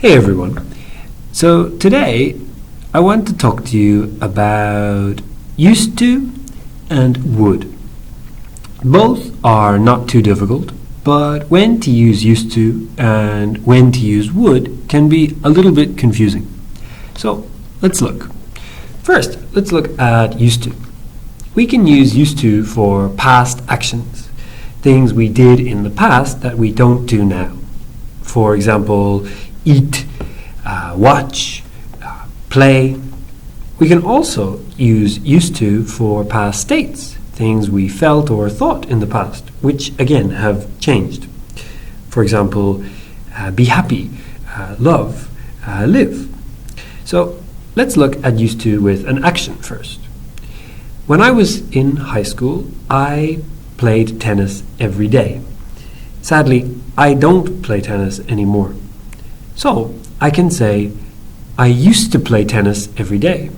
Hey everyone. So today I want to talk to you about used to and would. Both are not too difficult, but when to use used to and when to use would can be a little bit confusing. So let's look. First, let's look at used to. We can use used to for past actions, things we did in the past that we don't do now. For example, eat, watch, play. We can also use used to for past states, things we felt or thought in the past, which again have changed. For example, be happy, love, live. So let's look at used to with an action first. When I was in high school, I played tennis every day. Sadly, I don't play tennis anymore. So I can say, I used to play tennis every day.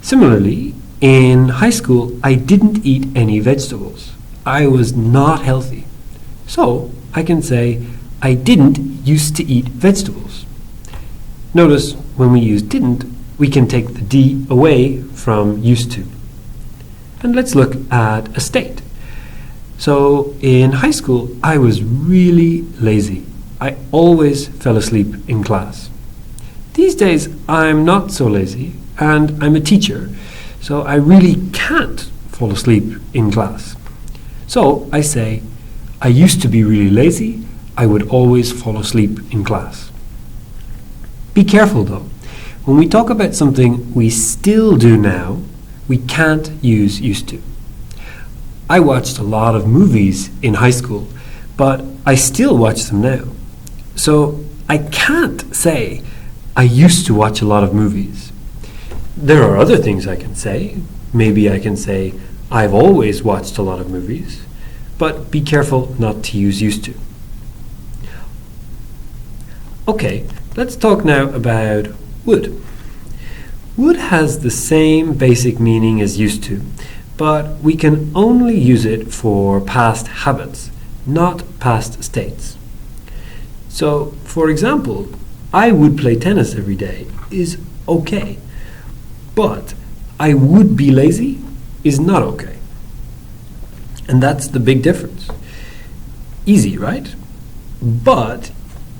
Similarly, in high school, I didn't eat any vegetables. I was not healthy. So I can say, I didn't used to eat vegetables. Notice when we use didn't, we can take the D away from used to. And let's look at a state. So in high school, I was really lazy. I always fell asleep in class. These days, I'm not so lazy, and I'm a teacher, so I really can't fall asleep in class. So I say, I used to be really lazy, I would always fall asleep in class. Be careful though. When we talk about something we still do now, we can't use used to. I watched a lot of movies in high school, but I still watch them now. So I can't say I used to watch a lot of movies. There are other things I can say. Maybe I can say I've always watched a lot of movies, but be careful not to use used to. Okay, let's talk now about would. Would has the same basic meaning as used to, but we can only use it for past habits, not past states. So, for example, I would play tennis every day is okay, but I would be lazy is not okay. And that's the big difference. Easy, right? But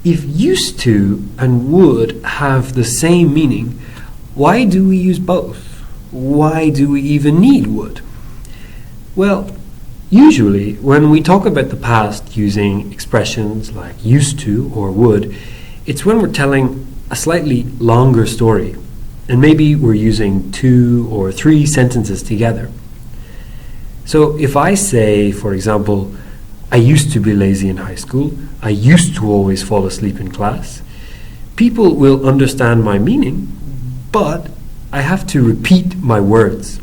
if used to and would have the same meaning, why do we use both? Why do we even need would? Well, usually when we talk about the past using expressions like used to or would, it's when we're telling a slightly longer story, and maybe we're using 2 or 3 sentences together. So if I say, for example, I used to be lazy in high school, I used to always fall asleep in class, people will understand my meaning, but I have to repeat my words,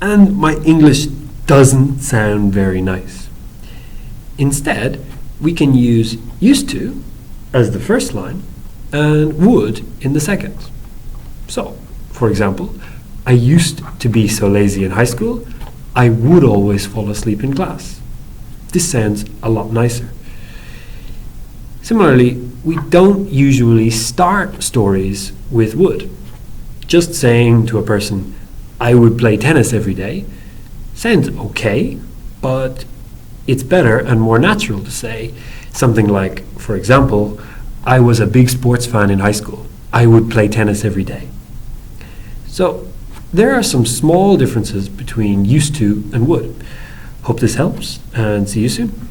and my English doesn't sound very nice. Instead, we can use used to as the first line and would in the second. So, for example, I used to be so lazy in high school, I would always fall asleep in class. This sounds a lot nicer. Similarly, we don't usually start stories with would. Just saying to a person, I would play tennis every day, sounds okay, but it's better and more natural to say something like, for example, I was a big sports fan in high school. I would play tennis every day. So there are some small differences between used to and would. Hope this helps, and see you soon.